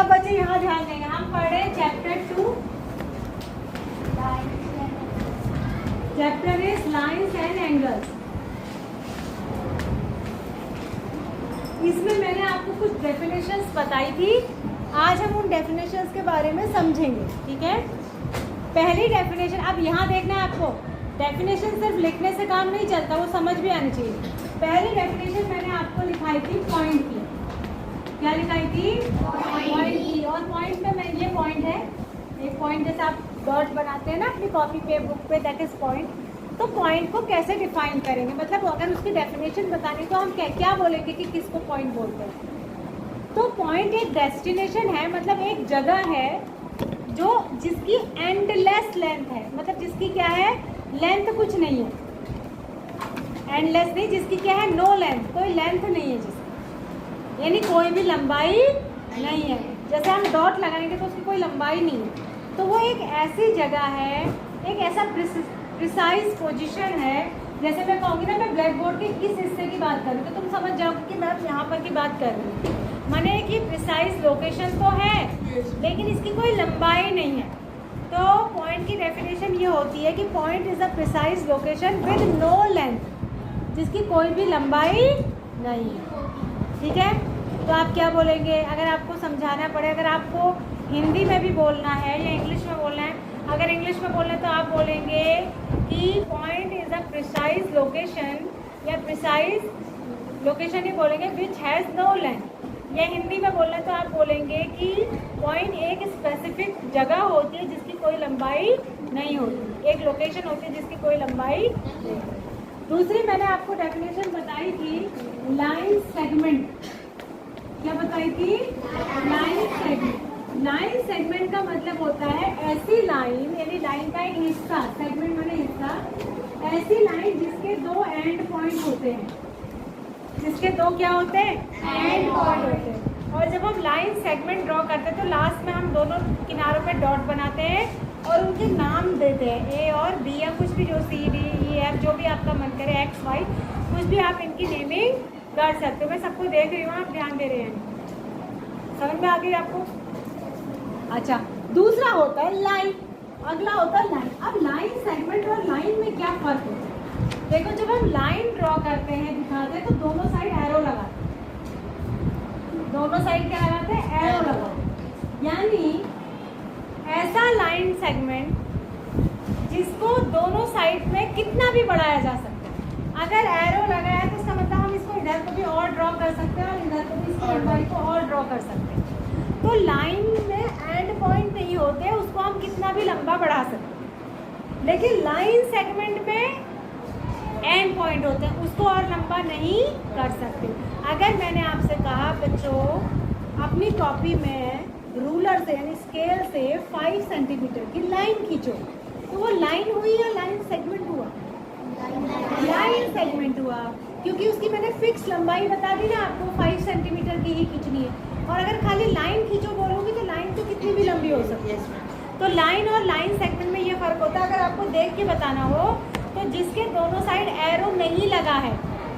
सब बच्चे यहाँ ध्यान देंगे। हम पढ़ रहे हैं chapter 2, chapter is lines and angles. इसमें मैंने आपको कुछ डेफिनेशंस बताई थी, आज हम उन डेफिनेशंस के बारे में समझेंगे। ठीक है, पहली डेफिनेशन, अब यहाँ देखना है आपको, डेफिनेशन सिर्फ लिखने से काम नहीं चलता, वो समझ भी आनी चाहिए। पहली डेफिनेशन मैंने आपको लिखाई थी पॉइंट की। क्या लिखाई थी? पॉइंट की। और पॉइंट में मैं, ये पॉइंट है, एक पॉइंट जैसे आप डॉट बनाते हैं ना अपनी कॉपी पे, बुक पे, दैट इज पॉइंट। तो पॉइंट को कैसे डिफाइन करेंगे, मतलब अगर उसकी डेफिनेशन बतानी तो हम क्या बोलेंगे कि किसको पॉइंट बोलते हैं। तो पॉइंट एक डेस्टिनेशन है, मतलब एक जगह है जो जिसकी एंडलेस लेंथ है, मतलब जिसकी क्या है, लेंथ कुछ नहीं है, एंडलेस नहीं, जिसकी क्या है, नो लेंथ, कोई लेंथ नहीं है जिसकी, यानी कोई भी लंबाई नहीं है। जैसे हम डॉट लगाएंगे तो उसकी कोई लंबाई नहीं है। तो वो एक ऐसी जगह है, एक ऐसा प्रिसाइज पोजीशन है, जैसे मैं कहूँगी ना, मैं ब्लैक बोर्ड के इस हिस्से की बात कर रही हूँ तो तुम समझ जाओगे कि मैं यहाँ पर की बात कर रही हूँ। माने कि प्रिसाइज लोकेशन तो है लेकिन इसकी कोई लंबाई नहीं है। तो पॉइंट की डेफिनेशन ये होती है कि point is a precise location with no length, जिसकी कोई भी लंबाई नहीं है। ठीक है, तो आप क्या बोलेंगे अगर आपको समझाना पड़े, अगर आपको हिंदी में भी बोलना है या इंग्लिश में बोलना है, अगर इंग्लिश में बोलना है तो आप बोलेंगे कि point is a precise location, या प्रिसाइज लोकेशन ही बोलेंगे विच हैज़ नो लेंथ। या हिंदी में बोलना है तो आप बोलेंगे कि पॉइंट एक स्पेसिफिक जगह होती है जिसकी कोई लंबाई नहीं होती, एक लोकेशन होती है जिसकी कोई लंबाई नहीं होती। दूसरी मैंने आपको डेफिनेशन बताई थी लाइन सेगमेंट। क्या बताई थी? Line segment. लाइन सेगमेंट का मतलब होता है ऐसी लाइन, यानी लाइन का एक हिस्सा, सेगमेंट माने हिस्सा, ऐसी लाइन जिसके दो एंड पॉइंट होते हैं, जिसके दो क्या होते हैं, एंड पॉइंट होते हैं। और जब हम लाइन सेगमेंट ड्रॉ करते हैं तो लास्ट में हम दोनों किनारों पे डॉट बनाते हैं और उनके नाम देते हैं, ए और बी, या कुछ भी, जो सी डी ई एफ, जो भी आपका मन करे, एक्स वाई, कुछ भी आप इनकी नेमिंग कर सकते हो। मैं सबको देख रही हूँ, आप ध्यान दे रहे हैं, समझ में आ गई आपको? अच्छा, दूसरा होता है लाइन, अगला होता है लाइन। अब लाइन सेगमेंट और लाइन में क्या फर्क होता है? देखो, जब हम लाइन ड्रॉ करते हैं, दिखाते हैं, तो दोनों साइड एरो लगाते हैं, दोनों साइड क्या लगाते हैं, एरो लगाते हैं। यानी ऐसा लाइन सेगमेंट जिसको दोनों साइड में कितना भी बढ़ाया जा सकता है। अगर एरो लगाया है तो इसका मतलब हम इसको इधर को भी और ड्रॉ कर सकते हैं और इधर को भी, इसकी लंबाई को और ड्रॉ कर सकते हैं। तो लाइन में एंड पॉइंट नहीं होते, उसको हम कितना भी लंबा बढ़ा सकते हैं, लेकिन लाइन सेगमेंट में एंड पॉइंट होते हैं, उसको और लंबा नहीं कर सकते। अगर मैंने आपसे कहा बच्चों अपनी कॉपी में रूलर से यानी स्केल से 5 सेंटीमीटर की लाइन खींचो, तो वो लाइन हुई या लाइन सेगमेंट हुआ? लाइन सेगमेंट हुआ, क्योंकि उसकी मैंने फिक्स लंबाई बता दी ना आपको, 5 सेंटीमीटर की ही खींचनी है। और अगर खाली लाइन खींचो बोलोगी तो लाइन तो कितनी भी लंबी हो सकती है। तो लाइन और लाइन सेगमेंट में ये फर्क होता है। अगर आपको देख के बताना हो तो जिसके दोनों साइड एरो नहीं लगा है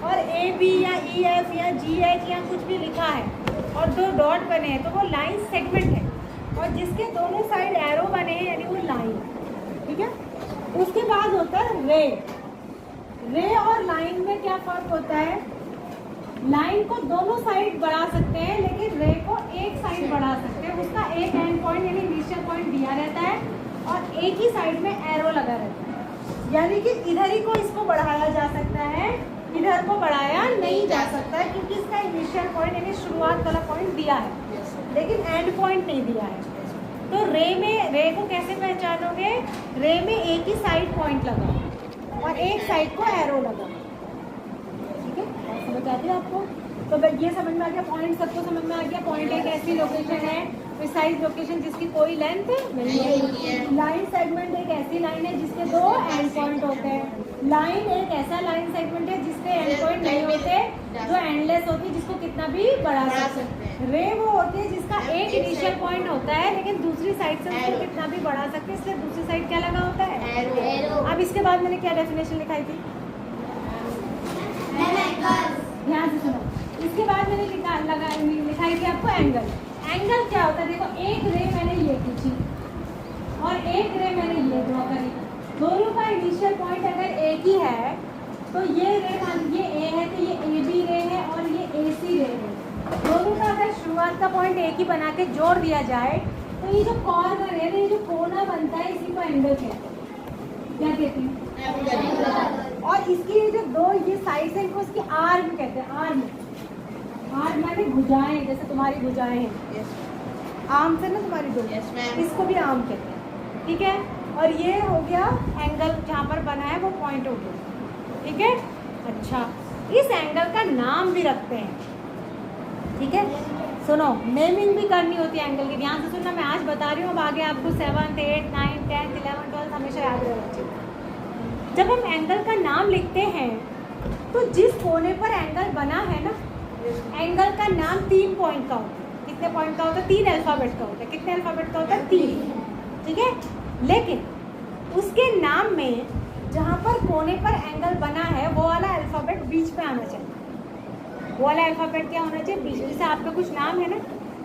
और ए बी या ई एफ या जी एच या कुछ भी लिखा है और 2 डॉट बने हैं तो वो लाइन सेगमेंट है, और जिसके दोनों साइड एरो बने हैं यानी वो लाइन। ठीक है, उसके बाद होता है रे। रे और लाइन में क्या फर्क होता है? लाइन को दोनों साइड बढ़ा सकते हैं लेकिन रे को एक साइड बढ़ा सकते हैं। उसका एक एंड पॉइंट यानी इनिशियल पॉइंट दिया रहता है और एक ही साइड में एरो लगा रहता है, यानी कि इधर ही को इसको बढ़ाया जा सकता है, इधर को बढ़ाया नहीं जा सकता है, क्योंकि इसका इनिशियल पॉइंट यानी शुरुआत वाला पॉइंट दिया है लेकिन एंड पॉइंट नहीं दिया है। तो रे में, रे को कैसे पहचानोगे? रे में एक ही साइड पॉइंट लगा और एक साइड को एरो लगा। ठीक है, समझ आती है आपको? तो ये समझ में आ गया, पॉइंट सबको समझ में आ गया। पॉइंट एक ऐसी लोकेशन है, प्रिसाइज लोकेशन जिसकी कोई लेंथ नहीं है। लाइन सेगमेंट एक ऐसी लाइन है जिसके 2 एंड पॉइंट होते हैं। लाइन एक ऐसा लाइन सेगमेंट है जिसके एंड पॉइंट नहीं होते, जो एंडलेस होती है, जिसको कितना भी बढ़ा सकते हैं। रे वो होती है जिसका एक इनिशियल पॉइंट होता है लेकिन दूसरी साइड से उसको कितना भी बढ़ा सकते हैं, इसलिए दूसरी साइड क्या लगा होता है, एरो। अब इसके बाद मैंने क्या डेफिनेशन लिखाई थी, ध्यान से सुनो। इसके बाद मैंने लिखाई थी आपको एंगल। एंगल क्या होता है, देखो एक रे मैंने ये खींची और एक रे मैंने ये ड्रॉ करी, दोनों का इनिशियल पॉइंट अगर एक ही है तो ये रे ये ए है तो ये ए बी रे है और ये ए सी रे है, दोनों का अगर शुरुआत का पॉइंट एक ही बना के जोड़ दिया जाए तो ये जो कॉर्नर है, ये जो कोना बनता है, इसी को एंगल कहते हैं। क्या कहते हैं? और इसकी ये जो दो ये साइड है इनको इसकी आर्म कहते हैं। आर्म, आर्म माने भुजाएं, जैसे तुम्हारी भुजाएं हैं, आर्म से ना तुम्हारी दो, इसको भी आर्म कहते हैं। ठीक है, और ये हो गया एंगल जहाँ पर बना है वो पॉइंट हो गया। ठीक है, अच्छा इस एंगल का नाम भी रखते हैं। ठीक है, सुनो नेमिंग भी करनी होती है एंगल की, ध्यान से सुनना, मैं आज बता रही हूँ, अब आगे आपको 7th 8th 9th 10th 11th 12th हमेशा याद रहेगा। जब हम एंगल का नाम लिखते हैं तो जिस कोने पर एंगल बना है ना, एंगल का नाम 3 पॉइंट का होता है। कितने पॉइंट का होता है? 3 अल्फ़ाबेट का होता है। कितने अल्फ़ाबेट का होता है? 3। ठीक है, लेकिन उसके नाम में जहाँ पर कोने पर एंगल बना है वो वाला अल्फ़ाबेट बीच में आना चाहिए। वो वाला अल्फ़ाबेट क्या होना चाहिए? बीच। जैसे आपका कुछ नाम है ना,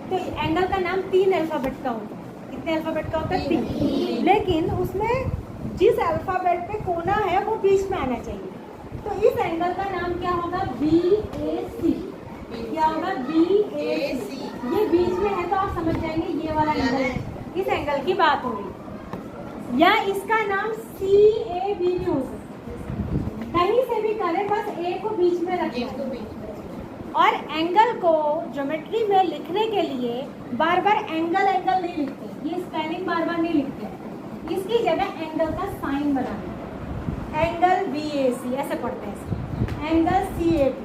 तो एंगल का नाम 3 अल्फ़ाबेट का होता है। कितने अल्फ़ाबेट का होता है? 3। लेकिन उसमें जिस अल्फ़ाबेट पे कोना है वो बीच में आना चाहिए। तो इस एंगल का नाम क्या होगा? BAC। क्या होगा? BAC। ये बीच में है तो आप समझ जाएंगे ये वाला एंगल, इस एंगल की बात हो रही। या इसका नाम CAB भी हो सकता है, कहीं से भी करें, बस A को बीच में रखें। और एंगल को ज्योमेट्री में लिखने के लिए बार बार एंगल एंगल नहीं लिखते, ये स्पेलिंग बार बार नहीं लिखते, इसकी जगह एंगल का साइन बनाते। एंगल BAC ऐसे पढ़ते हैं, एंगल CAB।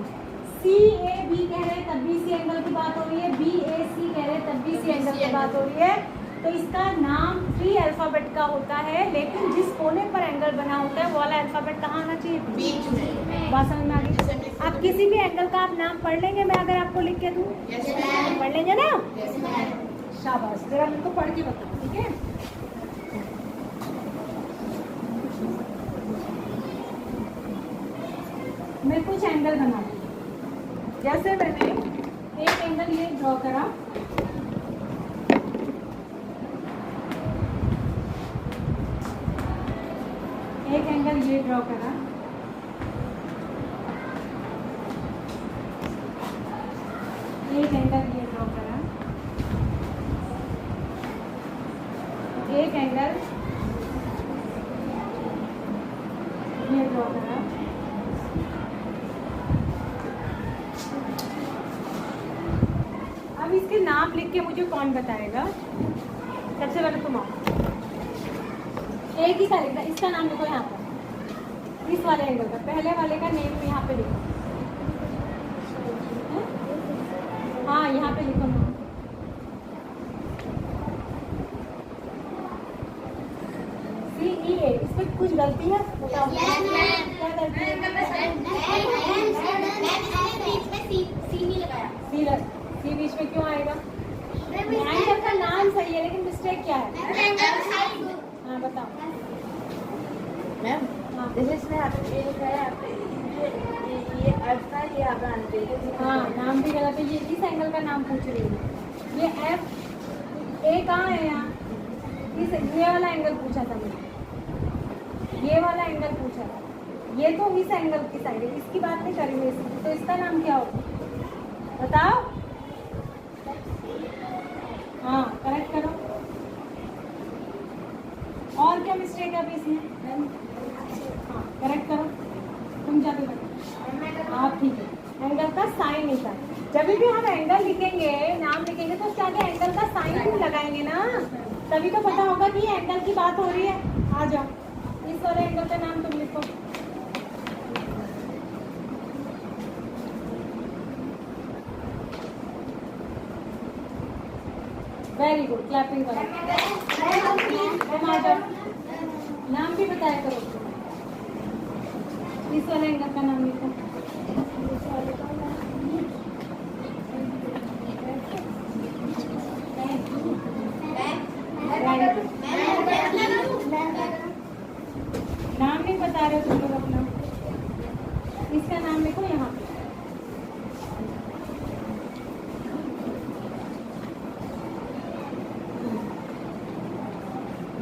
CAB कह रहे हैं तब भी सी एंगल की बात हो रही है, BAC कह रहे हैं तब भी सी एंगल की बात हो रही है। तो इसका नाम 3 अल्फ़ाबेट का होता है, लेकिन जिस कोने पर एंगल बना होता है वो वाला अल्फ़ाबेट कहाँ आना चाहिए? बीच में। बात समझ में आ गई? आप किसी भी एंगल का आप नाम पढ़ लेंगे, मैं अगर आपको लिख के दूँ? पढ़ लेंगे ना? शाबाश, जरा मेरे को पढ़ के बताओ। ठीक है, मैं कुछ एंगल बनाती हूँ। जैसे मैंने एक एंगल ये ड्रॉ करा, एक एंगल ये ड्रॉ करा, एक एंगल ये ड्रॉ करा, एक एंगल ये ड्रॉ करा, अब इसके नाम लिख के मुझे कौन बताएगा? सबसे पहले तुम आओ, एक ही का लिखना, इसका नाम लिखो यहाँ पर, इस वाले एंगल का, पहले वाले का नेम यहाँ पे लिखो। हाँ यहाँ पे लिखो नाम। CEA, इसमें कुछ गलती है? बताओ क्या गलती है? सी बीच में क्यों आएगा? एंगल का नाम सही है लेकिन मिस्टेक क्या है? हाँ बताओ मैम। हाँ जैसे इसमें आपने ये लिखा है, ये अर्थ का, ये आप जानते हैं। हाँ, नाम भी गलत है। ये इस एंगल का नाम पूछ रही हूँ। ये FA कहाँ है? यहाँ इस ये वाला एंगल पूछा था मैंने, ये वाला एंगल पूछा था, ये तो इस एंगल की साइड है, इसकी बात नहीं करेंगे। तो इसका नाम क्या होगा बताओ? हाँ करेक्ट करो। और क्या मिस्टेक है अभी इसमें? हाँ करेक्ट करो, तुम जाके बताओ। हाँ ठीक है, एंगल का साइन निकाल। जब भी हम एंगल लिखेंगे, नाम लिखेंगे, तो उसके आगे एंगल का साइन लगाएंगे ना, तभी तो पता होगा कि ये एंगल की बात हो रही है। आ जाओ, इस वाले एंगल का नाम तुम लिखो। वेरी गुड, क्लैपिंग करो। मैम आ जाओ, नाम भी बताया करो। इस वाले एंगल का नाम लिखो। नाम नहीं बता रहे हो तुम लोग अपना, इसका नाम लिखो यहाँ पे।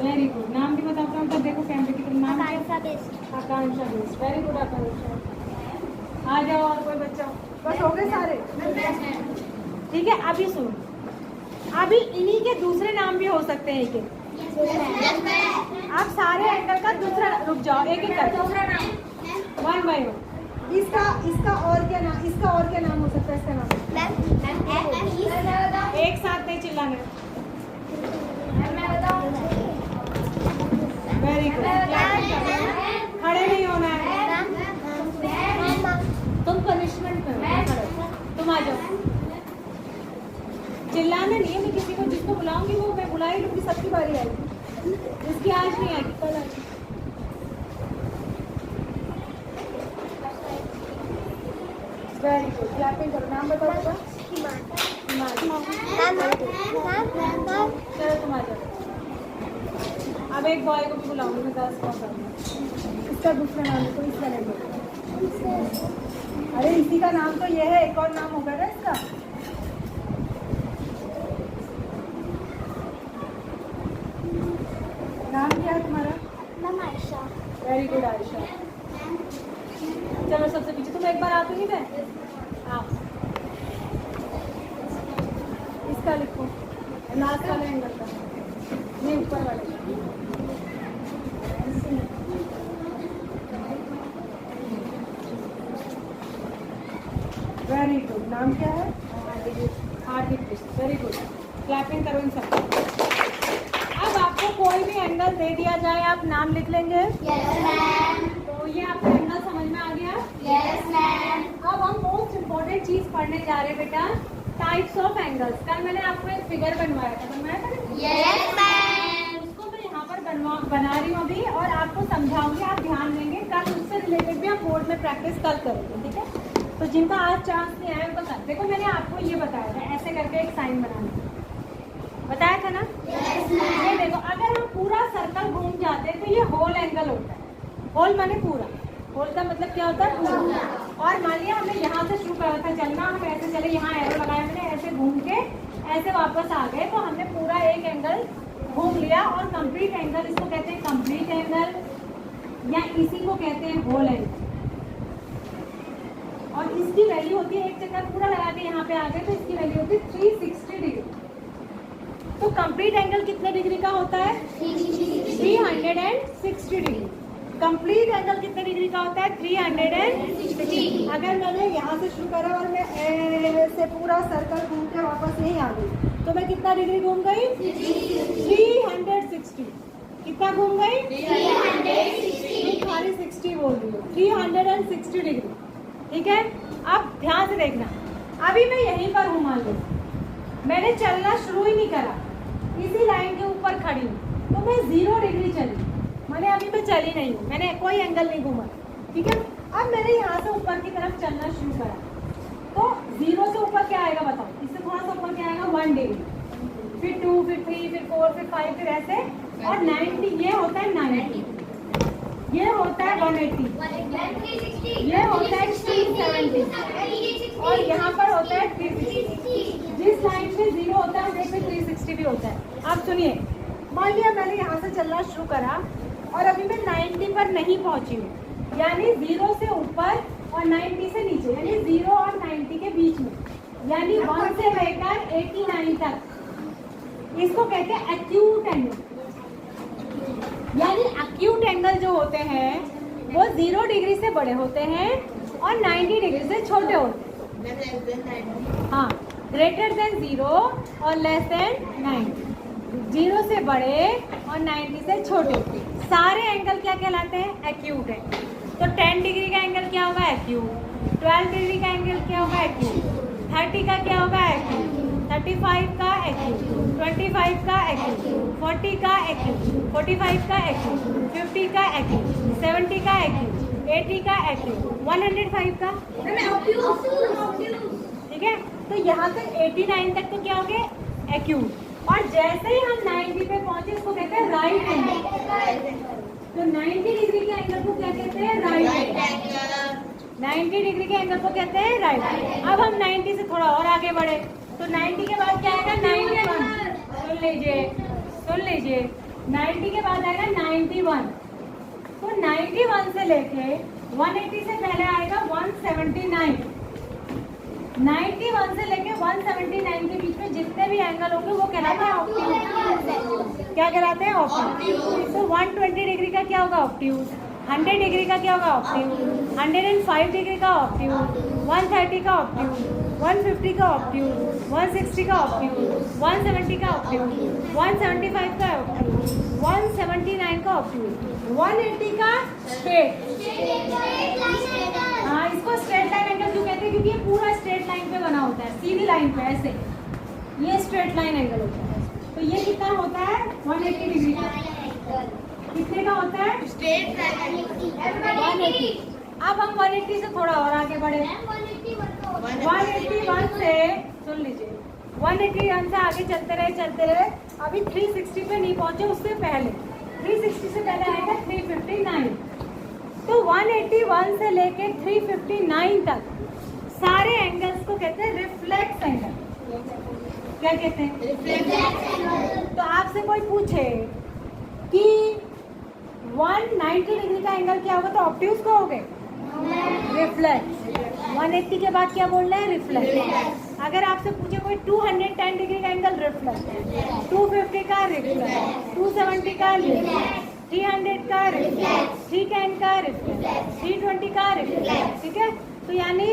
Very good. नाम भी बताता हूँ तब देखो कैमरे की तरफ। नाम क्या? आकांक्षा बेस्ट। आकांक्षा बेस्ट। वेरी गुड आकांक्षा। आ जाओ और कोई बच्चा। बस हो गए सारे? ठीक है, अभी सुनो, अभी इन्हीं के दूसरे नाम भी हो सकते हैं। एक आप सारे एंगल का दूसरा, रुक जाओ, एक एक कर, वन बाय वन। इसका और क्या नाम, इसका और क्या नाम हो सकता है? इसका नाम एक साथ नहीं चिल्लाना। Very good. खड़े नहीं होना है, तुम पनिशमेंट करो। तुम आ जाओ, चिल्लाना नहीं है। मैं किसी को जिसको बुलाऊंगी वो मैं बुला ही लूंगी, सबकी बारी आएगी। जिसकी आज नहीं आएगी कल आएगी। वेरी गुड, क्लैपिंग करो। नाम बताओ बेटा। चलो तुम आ जाओ। अब एक बॉय को भी बुलाऊंगी मैं, 10 कॉल करूँगा। इसका दूसरा नाम है तो इसका नहीं बोलो। अरे इसी का नाम तो ये है, एक और नाम होगा ना इसका। नाम क्या है तुम्हारा? आयशा। Very good Ayesha. चलो सबसे पीछे, तुम एक बार आते नहीं थे आप। इसका लिखो, लास्ट वाले एंगल का, नहीं ऊपर वाले। Very good. नाम क्या है? हार्दिक। वेरी गुड, क्लैपिंग करो इन सबको। अब आपको कोई भी एंगल दे दिया जाए, आप नाम लिख लेंगे? Yes ma'am. तो ये आपको एंगल समझ में आ गया? Yes ma'am. अब हम मोस्ट इम्पोर्टेंट चीज पढ़ने जा रहे हैं बेटा, टाइप्स ऑफ एंगल्स। कल मैंने आपको एक फिगर बनवाया था यस मैम। उसको मैं यहाँ पर बना रही हूँ अभी, और आपको समझाऊंगी, आप ध्यान देंगे। कल उससे रिलेटेड भी आप बोर्ड में प्रैक्टिस कल करोगे, ठीक है? तो जिनका आज चांस नहीं आया उनका कल। देखो मैंने आपको ये बताया था, ऐसे करके एक साइन बनाना बताया था ना? ये देखो, अगर हम पूरा सर्कल घूम जाते हैं तो ये होल एंगल होता है। होल माने पूरा, होल का मतलब क्या होता है? पूरा। और मान लिया हमने यहाँ से शुरू करा था चलना, हम ऐसे चले, यहाँ एरो लगाया मैंने, ऐसे घूम के ऐसे वापस आ गए, तो हमने पूरा एक एंगल घूम लिया। और कंप्लीट एंगल, इसको कहते हैं कंप्लीट एंगल, या इसी को कहते हैं होल एंगल। और इसकी वैल्यू होती है, एक चक्कर पूरा लगा के यहाँ पे आ गए तो इसकी वैल्यू होती है 360 डिग्री। तो कंप्लीट एंगल कितने डिग्री का होता है? 360 डिग्री। कंप्लीट एंगल कितने डिग्री का होता है? 360। अगर मैंने यहाँ से शुरू करा और मैं ऐसे पूरा सर्कल घूम के वापस यहीं आ गई, तो मैं कितना डिग्री घूम गई? 360। कितना घूम गई? 360। खाली 60 बोल रही हूँ, 360 डिग्री। ठीक है, अब ध्यान से देखना। अभी मैं यहीं पर हूँ, मान लो मैंने चलना शुरू ही नहीं करा, इसी लाइन के ऊपर खड़ी हूँ, तो मैं 0 डिग्री चली। मैंने अभी मैं चली नहीं हूँ, मैंने कोई एंगल नहीं घूमा, ठीक है? अब मैंने यहाँ से ऊपर की तरफ चलना शुरू करा, तो 0 से ऊपर क्या आएगा बताओ? इससे थोड़ा सा ऊपर क्या आएगा? 1 डिग्री, फिर 2, फिर 3, फिर 4, फिर 5, फिर ऐसे। और 90, ये होता है 90, ये होता है 180, ये होता है 270, और यहाँ पर होता है 360। जिस लाइन में 0 होता है उस पे 360 भी होता है। आप सुनिए, मान लिया मैंने यहाँ से चलना शुरू करा और अभी मैं 90 पर नहीं पहुँची हूँ, यानी 0 से ऊपर और 90 से नीचे, यानी 0 और 90 के बीच में, यानी 1 से लेकर 89 तक। इसको कहते हैं एक्यूट एंगल। यानी एक्यूट एंगल जो होते हैं वो 0 डिग्री से बड़े होते हैं और 90 डिग्री से छोटे होते हैं। हाँ, ग्रेटर देन 0 और लेस देन 90। 0 से बड़े और 90 से छोटे सारे एंगल क्या कहलाते हैं? एक्यूट है। तो 10 डिग्री का एंगल क्या होगा? एक्यूट। 12 डिग्री का एंगल क्या होगा? एक्यूट। 30 का क्या होगा? एक्यूट। 35 का एक्यूट, 25 का एक्यूट, 40 का एक्यूट, 45 का एक्यूट, 50 का एक्यूट, 70 का एक्यूट, 80 का एक्यूट, 105 का। ठीक है, तो यहाँ से 89 तक तो क्या हो गए? एक्यूट। और जैसे ही हम 90 पे पहुंचे इसको कहते हैं राइट एंगल। तो 90 डिग्री के एंगल को क्या कहते हैं? Right angle. 90 डिग्री के एंगल को कहते हैं राइट। अब हम 90 से थोड़ा और आगे बढ़े, तो 90 के बाद क्या आएगा? 91। सुन लीजिए, 90 के बाद आएगा 91। तो 91 से लेके 180 से पहले आएगा 179। 91 से लेके 179 के बीच में जितने भी एंगल होंगे वो कहलाते हैं ऑब्ट्यूज। क्या कहलाते हैं? ऑब्ट्यूज। तो 120 डिग्री का क्या होगा? ऑब्ट्यूज। 100 डिग्री का क्या होगा? ऑब्ट्यूज। 105 डिग्री का ऑब्ट्यूज। 130 का ऑब्ट्यूज। 150 का ऑब्ट्यूज। 160 का ऑब्ट्यूज। 170 का ऑब्ट्यूज। 175 का ऑब्ट्यूज। 179 का ऑब्ट्यूज। 180 का स्ट्रेट। हाँ, इसको स्ट्रेट लाइन एंगल क्यों कहते हैं? क्योंकि ये पूरा स्ट्रेट लाइन पे बना होता है, सीधी लाइन पे ऐसे। ये स्ट्रेट लाइन एंगल होता है। तो ये कितना होता है? 180 डिग्री का। कितने का होता है? Straight line 180। अब हम 180 से थोड़ा और आगे बढ़े। 181 से सुन लीजिए, 181 से आगे चलते रहे। अभी 360 पे नहीं पहुंचे, उससे पहले 360 से पहले आएगा 359। तो 181 से लेके 359 तक सारे एंगल्स को कहते हैं रिफ्लेक्स एंगल। क्या कहते हैं? रिफ्लेक्स। तो आपसे कोई पूछे कि 190 डिग्री का एंगल क्या होगा, तो ऑब्ट्यूज कहोगे? रिफ्लेक्स। 180 के बाद क्या बोलना है? रिफ्लेक्स। अगर आपसे पूछे कोई 210 डिग्री का एंगल, रिफ्लेक्स। 250 का रिफ्लेक्स। 270 का रिफ्लेक्स। 300 का रिफ्लेक्स। 310 का रिफ्लेक्स। 320 का रिफ्लेक्स। ठीक है, तो यानी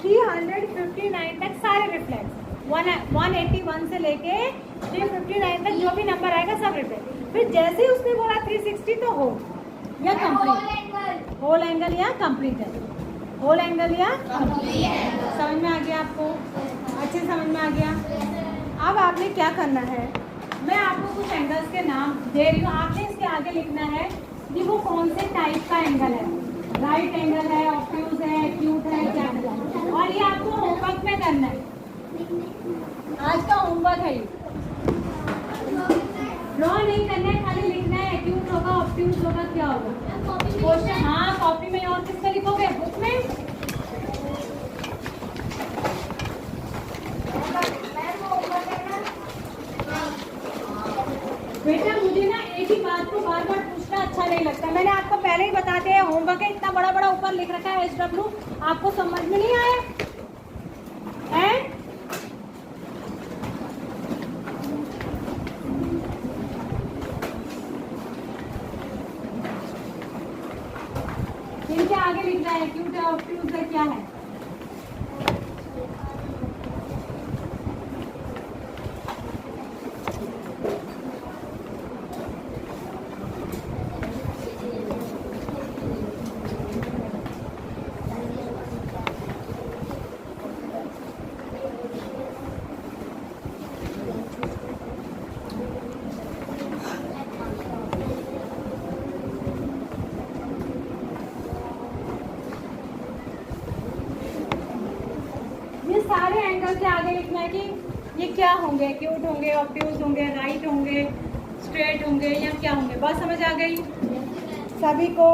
359 तक सारे रिफ्लेक्स। 181 से लेके 359 तक जो भी नंबर आएगा सब रिफ्लेक्स। फिर जैसे ही उसने बोला 360 तो हो या कंप्लीट, होल एंगल या कंप्लीट है, होल एंगल या समझ में आ गया आपको? अच्छे समझ में आ गया। अब आपने क्या करना है, मैं आपको कुछ एंगल्स के नाम दे रही हूँ, आपने इसके आगे लिखना है कि वो कौन से टाइप का एंगल है। राइट एंगल है, ऑब्ट्यूज है, एक्यूट है, क्या है। और ये आपको होमवर्क में करना है, आज का होमवर्क है ये। ड्रॉ नहीं करना है, खाली लिखना है एक्यूट होगा, ऑब्ट्यूज होगा, क्या होगा क्वेश्चन। हाँ, कॉपी में। और किस पे लिखोगे? बुक में। बेटा मुझे ना एक ही बात को बार बार पूछना अच्छा नहीं लगता। मैंने आपको पहले ही बता दिया है, होमवर्क है, इतना बड़ा बड़ा ऊपर लिख रखा है SW, आपको समझ में नहीं आया है? इनके आगे लिखना है एक्यूट है, ऑब्ट्यूज है, क्या है। सारे एंगल के आगे लिखना है कि ये क्या होंगे, एक्यूट होंगे, ऑब्ट्यूज होंगे, राइट होंगे, स्ट्रेट होंगे या क्या होंगे। बात समझ आ गई सभी को?